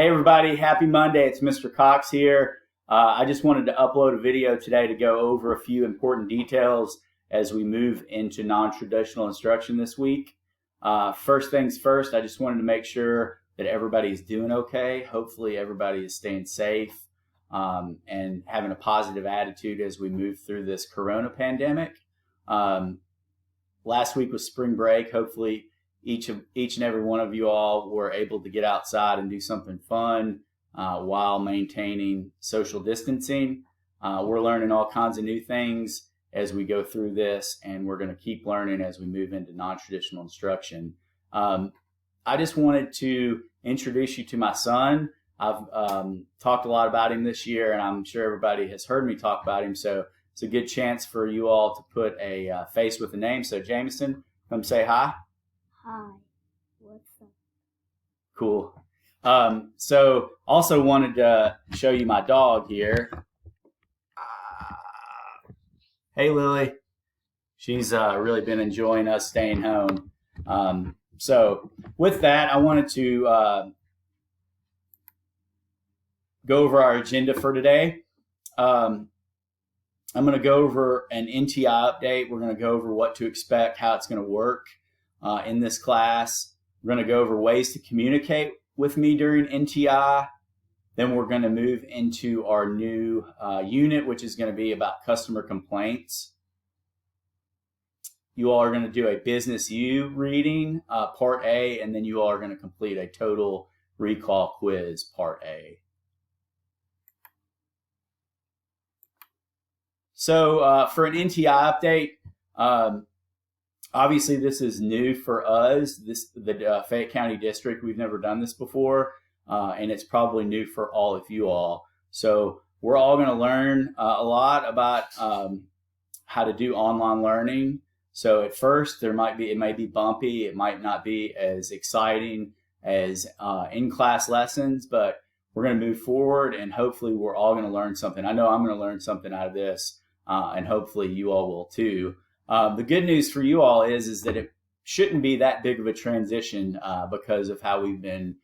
Hey everybody, happy Monday. It's Mr. Cox here. I just wanted to upload a video today to go over a few important details as we move into non-traditional instruction this week. First things first, I just wanted to make sure that everybody's doing okay. Hopefully everybody is staying safe and having a positive attitude as we move through this corona pandemic. Last week was spring break. Hopefully each and every one of you all were able to get outside and do something fun while maintaining social distancing. We're learning all kinds of new things as we go through this, and we're going to keep learning as we move into non-traditional instruction. I just wanted to introduce you to my son. I've talked a lot about him this year, and I'm sure everybody has heard me talk about him, so it's a good chance for you all to put a face with a name. So Jameson, come say hi. Hi, what's up? Cool. So also wanted to show you my dog here. Hey Lily. She's really been enjoying us staying home. So with that, I wanted to go over our agenda for today. I'm going to go over an NTI update. We're going to go over what to expect, how it's going to work in this class. We're going to go over ways to communicate with me during NTI. Then we're going to move into our new unit, which is going to be about customer complaints. You all are going to do a Business U reading, Part A, and then you all are going to complete a total recall quiz, Part A. So for an NTI update, obviously this is new for us, the Fayette County District. We've never done this before, and it's probably new for all of you all. So we're all going to learn a lot about how to do online learning. So at first it may be bumpy, it might not be as exciting as in-class lessons, but we're going to move forward, and hopefully we're all going to learn something. I know I'm going to learn something out of this, and hopefully you all will too. The good news for you all is that it shouldn't be that big of a transition because of how we've been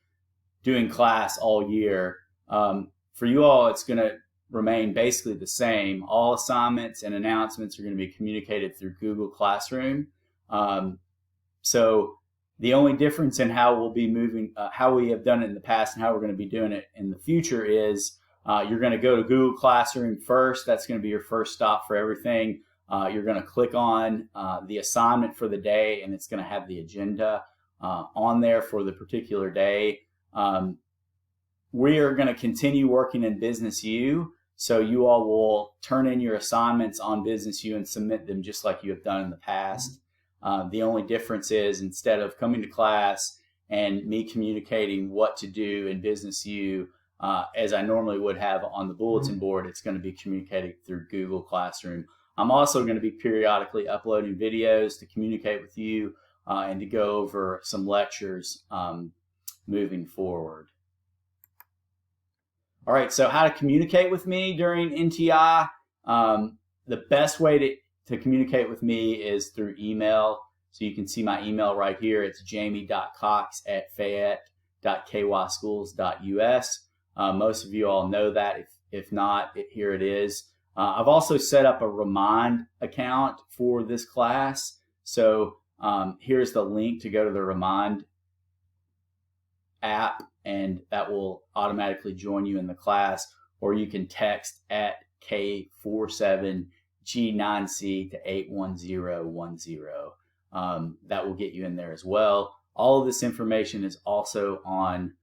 doing class all year. For you all, it's going to remain basically the same. All assignments and announcements are going to be communicated through Google Classroom. So the only difference in how we'll be moving, how we have done it in the past and how we're going to be doing it in the future is you're going to go to Google Classroom first. That's going to be your first stop for everything. You're going to click on the assignment for the day, and it's going to have the agenda on there for the particular day. We are going to continue working in Business U, so you all will turn in your assignments on Business U and submit them just like you have done in the past. The only difference is instead of coming to class and me communicating what to do in Business U, as I normally would have on the bulletin board, it's going to be communicated through Google Classroom. I'm also going to be periodically uploading videos to communicate with you and to go over some lectures moving forward. All right, so how to communicate with me during NTI. The best way to communicate with me is through email. So you can see my email right here. It's jamie.cox@fayette.kyschools.us. Most of you all know that. If not, here it is. I've also set up a Remind account for this class. So here's the link to go to the Remind app, and that will automatically join you in the class. Or you can text at K47G9C to 81010. That will get you in there as well. All of this information is also on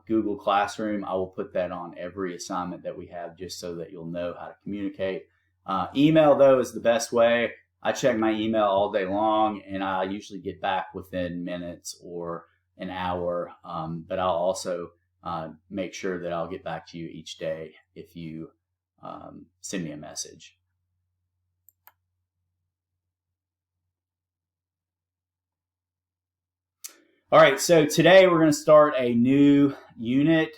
Google Classroom. I will put that on every assignment that we have just so that you'll know how to communicate. Email, though, is the best way. I check my email all day long, and I usually get back within minutes or an hour, but I'll also make sure that I'll get back to you each day if you send me a message. All right, so today we're going to start a new unit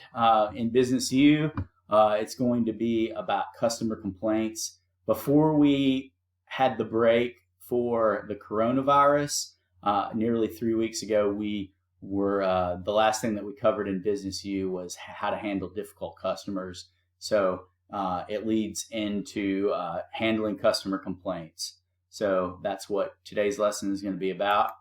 in Business U. It's going to be about customer complaints. Before we had the break for the coronavirus, nearly 3 weeks ago, we the last thing that we covered in Business U was how to handle difficult customers. So it leads into handling customer complaints. So that's what today's lesson is going to be about.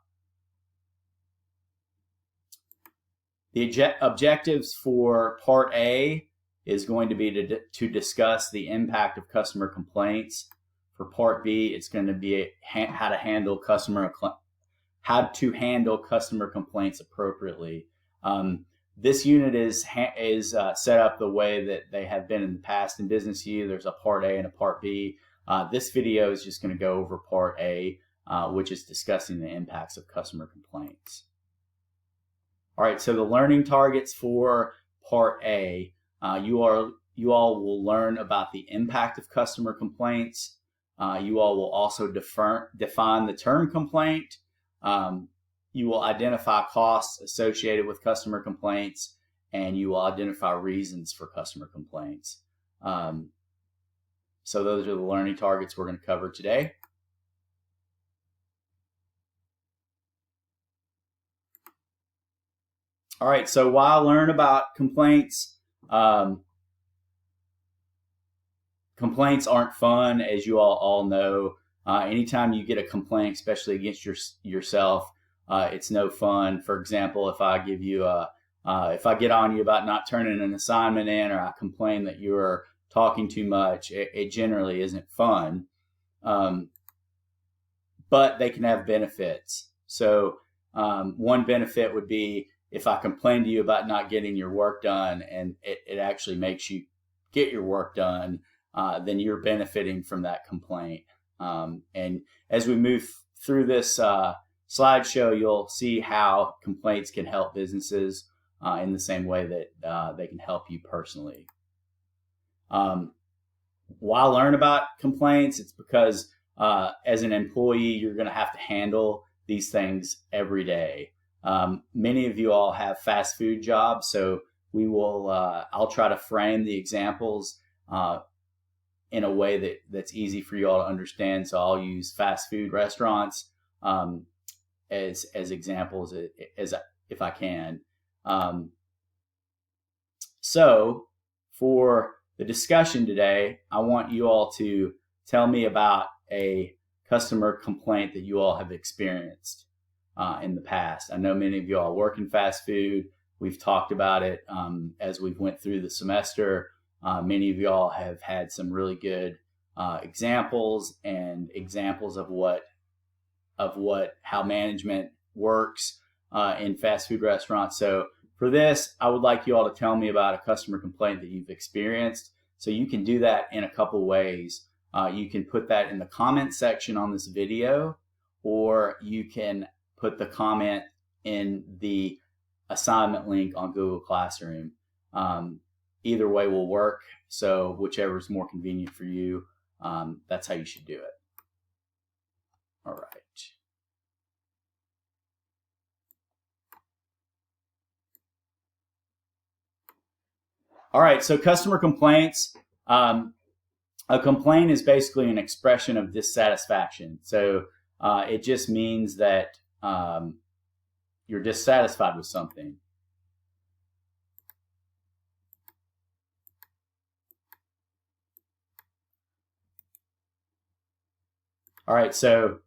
The objectives for Part A is going to be to discuss the impact of customer complaints. For Part B, it's going to be how to handle customer complaints appropriately. This unit is set up the way that they have been in the past in Business U. There's a Part A and a Part B. This video is just going to go over Part A, which is discussing the impacts of customer complaints. All right, so the learning targets for Part A, you all will learn about the impact of customer complaints. You all will also define the term complaint. You will identify costs associated with customer complaints, and you will identify reasons for customer complaints. So those are the learning targets we're going to cover today. All right, so while I learn about complaints, complaints aren't fun, as you all know. Anytime you get a complaint, especially against yourself, it's no fun. For example, if I give you if I get on you about not turning an assignment in, or I complain that you're talking too much, it generally isn't fun. But they can have benefits. So one benefit would be if I complain to you about not getting your work done, and it actually makes you get your work done, then you're benefiting from that complaint. And as we move through this slideshow, you'll see how complaints can help businesses in the same way that they can help you personally. Why learn about complaints? It's because as an employee, you're going to have to handle these things every day. Many of you all have fast food jobs, so I'll try to frame the examples in a way that's easy for you all to understand. So I'll use fast food restaurants as examples if I can. So for the discussion today, I want you all to tell me about a customer complaint that you all have experienced in the past. I know many of you all work in fast food. We've talked about it as we've went through the semester. Many of you all have had some really good examples of how management works in fast food restaurants. So for this, I would like you all to tell me about a customer complaint that you've experienced. So you can do that in a couple ways. You can put that in the comment section on this video, or you can put the comment in the assignment link on Google Classroom. Either way will work. So whichever is more convenient for you, that's how you should do it. All right. All right, so customer complaints. A complaint is basically an expression of dissatisfaction. So it just means that you're dissatisfied with something. All right, so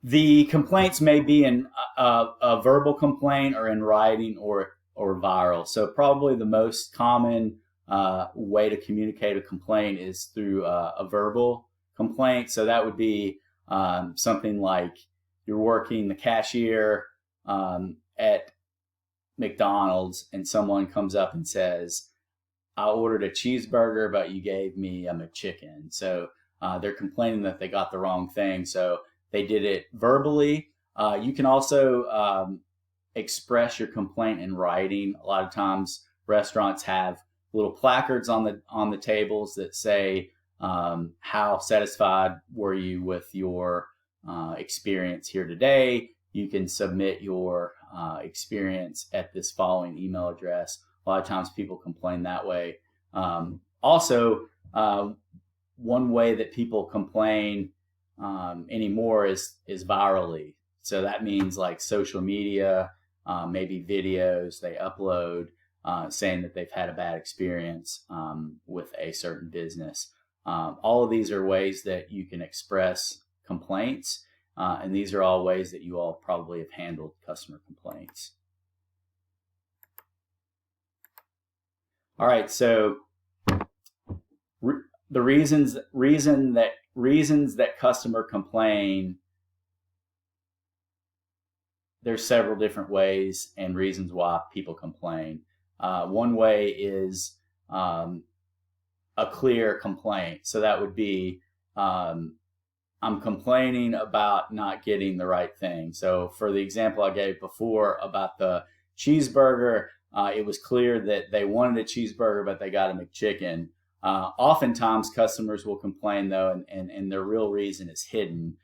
the complaints may be in a verbal complaint, or in writing, or viral. So probably the most common way to communicate a complaint is through a verbal complaint. So that would be something like you're working the cashier at McDonald's, and someone comes up and says, I ordered a cheeseburger, but you gave me a McChicken. So they're complaining that they got the wrong thing. So they did it verbally. You can also express your complaint in writing. A lot of times restaurants have little placards on the tables that say, how satisfied were you with your experience here today? You can submit your experience at this following email address. A lot of times people complain that way. Also, one way that people complain anymore is virally. So that means like social media, maybe videos they upload saying that they've had a bad experience with a certain business. All of these are ways that you can express complaints, and these are all ways that you all probably have handled customer complaints. All right, so the reasons that customer complain, there's several different ways and reasons why people complain. One way is a clear complaint. So that would be, I'm complaining about not getting the right thing. So for the example I gave before about the cheeseburger, it was clear that they wanted a cheeseburger, but they got a McChicken. Oftentimes customers will complain though, and their real reason is hidden.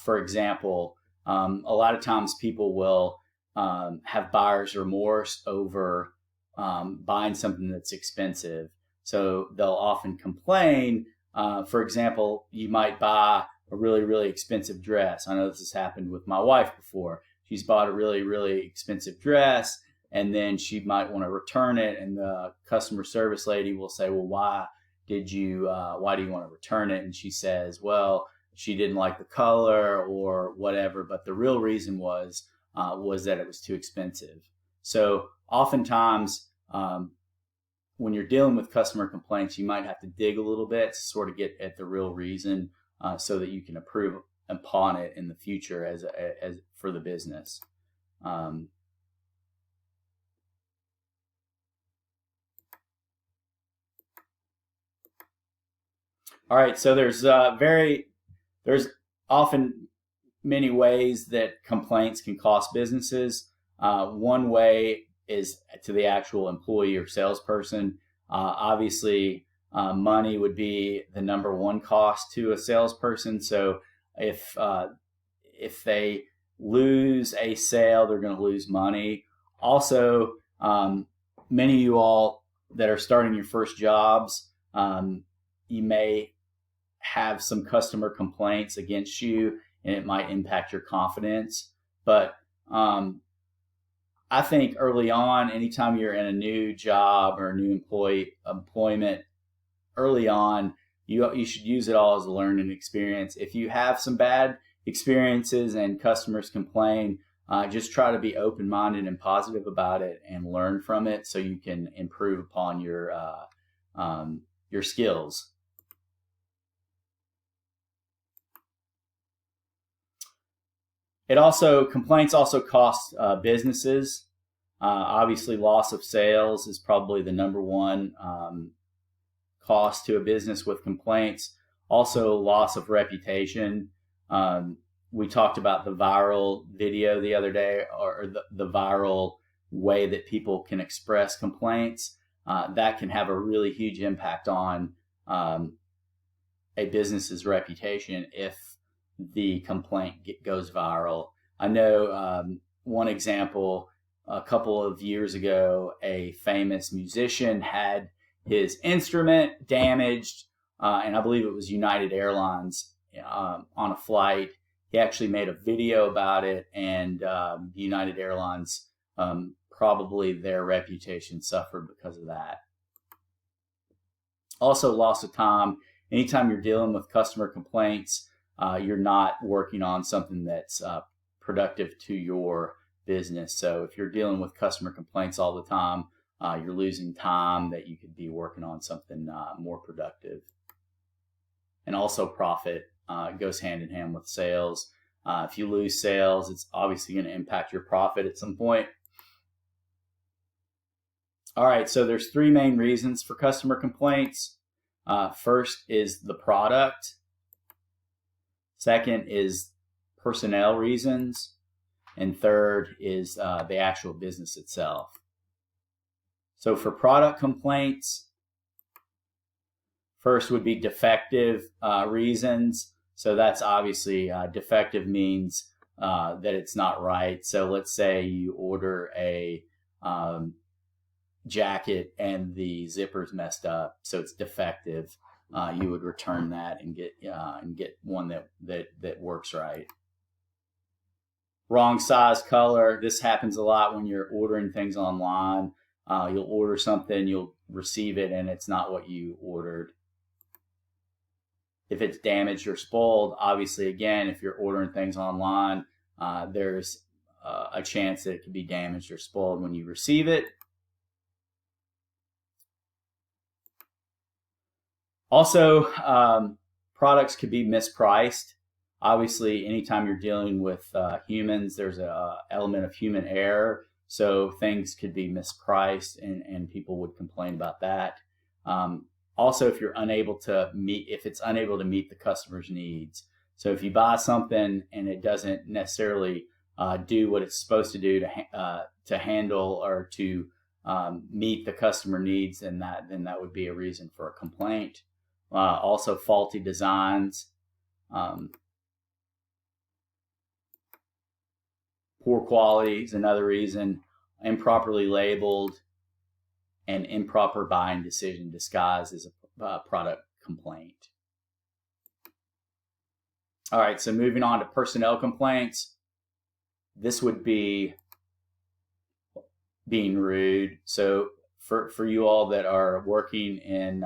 For example, a lot of times people will have buyer's remorse over buying something that's expensive. So they'll often complain. For example, you might buy a really, really expensive dress. I know this has happened with my wife before. She's bought a really, really expensive dress, and then she might want to return it, and the customer service lady will say, well, why do you want to return it? And she says, well, she didn't like the color or whatever, but the real reason was that it was too expensive. So oftentimes when you're dealing with customer complaints, you might have to dig a little bit to sort of get at the real reason so that you can improve upon it in the future as for the business. All right, so there's often many ways that complaints can cost businesses. One way is to the actual employee or salesperson. Obviously, money would be the number one cost to a salesperson. So if they lose a sale, they're going to lose money. Also, many of you all that are starting your first jobs, you may have some customer complaints against you, and it might impact your confidence. But I think early on, anytime you're in a new job or a new employment, early on, you should use it all as a learning experience. If you have some bad experiences and customers complain, just try to be open-minded and positive about it and learn from it so you can improve upon your skills. Complaints also cost businesses. Obviously, loss of sales is probably the number one cost to a business with complaints. Also, loss of reputation. We talked about the viral video the other day, or the viral way that people can express complaints. That can have a really huge impact on a business's reputation if the complaint goes viral. I know one example, a couple of years ago, a famous musician had his instrument damaged, and I believe it was United Airlines on a flight. He actually made a video about it, and United Airlines, probably their reputation suffered because of that. Also, loss of time. Anytime you're dealing with customer complaints, you're not working on something that's productive to your business. So if you're dealing with customer complaints all the time, you're losing time that you could be working on something more productive. And also profit goes hand in hand with sales. If you lose sales, it's obviously going to impact your profit at some point. All right, so there's three main reasons for customer complaints. First is the product. Second is personnel reasons. And third is the actual business itself. So for product complaints, first would be defective reasons. So that's obviously defective means that it's not right. So let's say you order a jacket and the zipper's messed up, so it's defective. you would return that and get one that works right. Wrong size, color. This happens a lot when you're ordering things online. You'll order something, you'll receive it, and it's not what you ordered. If it's damaged or spoiled, obviously, again, if you're ordering things online, there's a chance that it could be damaged or spoiled when you receive it. Also, products could be mispriced. Obviously, anytime you're dealing with humans, there's an element of human error. So things could be mispriced, and people would complain about that. Also, if it's unable to meet the customer's needs. So if you buy something and it doesn't necessarily do what it's supposed to do to handle or to meet the customer needs, then that would be a reason for a complaint. Also, faulty designs, poor quality is another reason. Improperly labeled, and improper buying decision disguised as a product complaint. All right, so moving on to personnel complaints. This would be being rude. So for you all that are working in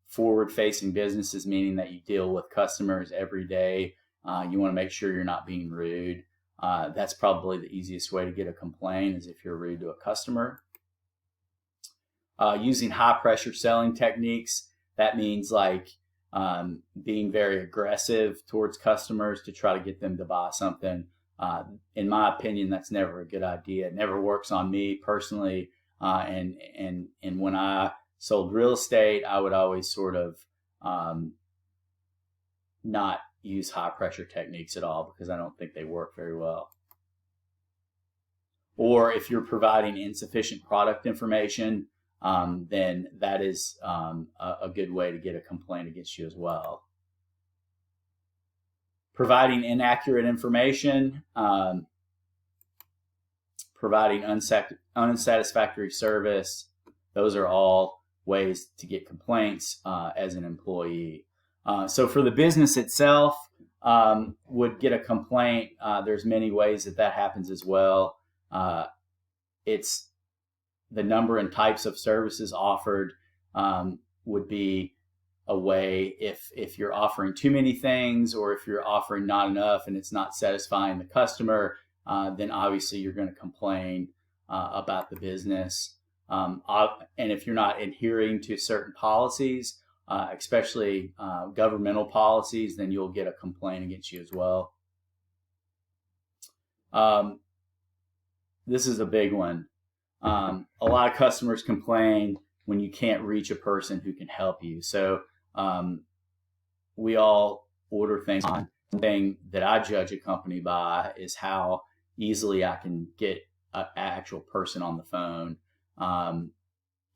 forward-facing businesses, meaning that you deal with customers every day, you want to make sure you're not being rude. That's probably the easiest way to get a complaint, is if you're rude to a customer. Using high-pressure selling techniques. That means like being very aggressive towards customers to try to get them to buy something. In my opinion, that's never a good idea. It never works on me personally. And when I sold real estate, I would always sort of not use high pressure techniques at all, because I don't think they work very well. Or if you're providing insufficient product information, then that is a good way to get a complaint against you as well. Providing inaccurate information, providing unsatisfactory service, those are all ways to get complaints as an employee. So for the business itself, would get a complaint. There's many ways that happens as well. It's the number and types of services offered would be a way. If you're offering too many things, or if you're offering not enough and it's not satisfying the customer, then obviously you're going to complain about the business. And if you're not adhering to certain policies, especially governmental policies, then you'll get a complaint against you as well. This is a big one. A lot of customers complain when you can't reach a person who can help you. So we all order things on. The thing that I judge a company by is how easily I can get an actual person on the phone.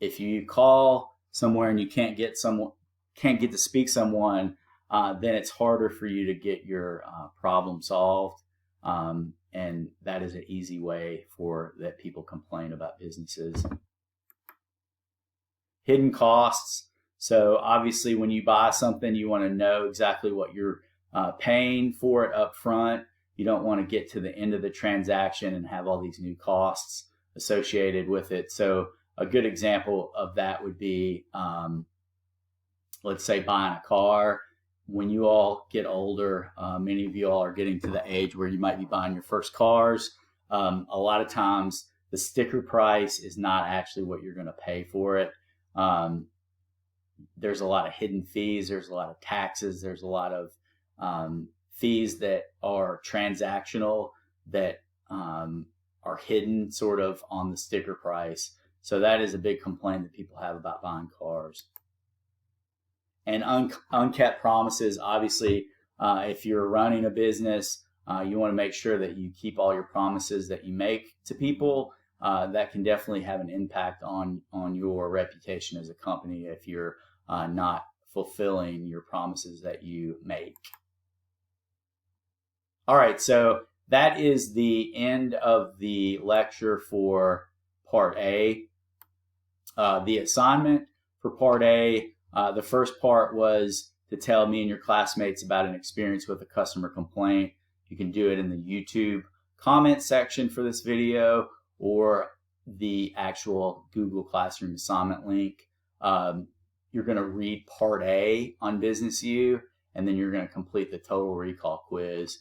If you call somewhere and you can't get to speak someone, then it's harder for you to get your problem solved. And that is an easy way that people complain about businesses. Hidden costs. So obviously when you buy something, you want to know exactly what you're paying for it up front. You don't want to get to the end of the transaction and have all these new costs associated with it. So a good example of that would be, let's say, buying a car. When you all get older, many of you all are getting to the age where you might be buying your first cars. A lot of times the sticker price is not actually what you're going to pay for it. There's a lot of hidden fees. There's a lot of taxes. There's a lot of fees that are transactional that are hidden sort of on the sticker price. So that is a big complaint that people have about buying cars. And unkept promises. Obviously, if you're running a business, you want to make sure that you keep all your promises that you make to people. That can definitely have an impact on your reputation as a company if you're not fulfilling your promises that you make. All right, so that is the end of the lecture for Part A. The assignment for Part A The first part was to tell me and your classmates about an experience with a customer complaint. You can do it in the YouTube comment section for this video or the actual Google Classroom assignment link. You're going to read part A on Business U, and then you're going to complete the total recall quiz.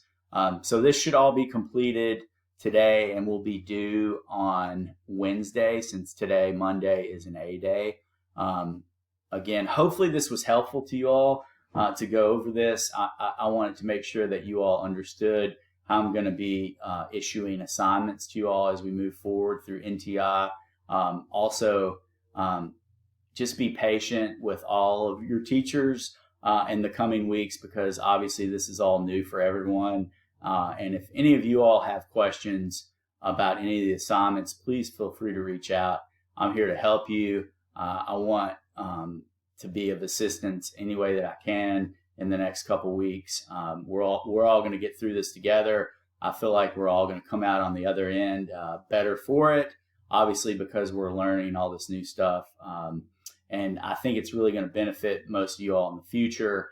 So this should all be completed today and will be due on Wednesday, since today, Monday, is an A day. Again, hopefully this was helpful to you all to go over this. I wanted to make sure that you all understood how I'm going to be issuing assignments to you all as we move forward through NTI. Also, just be patient with all of your teachers in the coming weeks, because obviously this is all new for everyone. And if any of you all have questions about any of the assignments, please feel free to reach out. I'm here to help you. I want to be of assistance any way that I can in the next couple weeks. We're all going to get through this together. I feel like we're all going to come out on the other end better for it, obviously, because we're learning all this new stuff. And I think it's really going to benefit most of you all in the future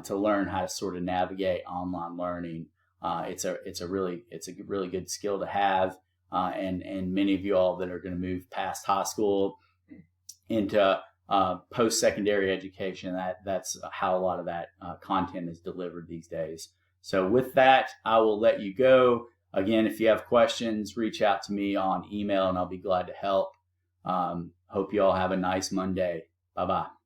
to learn how to sort of navigate online learning. It's a really good skill to have, and many of you all that are going to move past high school into post-secondary education, that's how a lot of that content is delivered these days. So with that, I will let you go. Again, if you have questions, reach out to me on email and I'll be glad to help. Hope you all have a nice Monday. Bye-bye.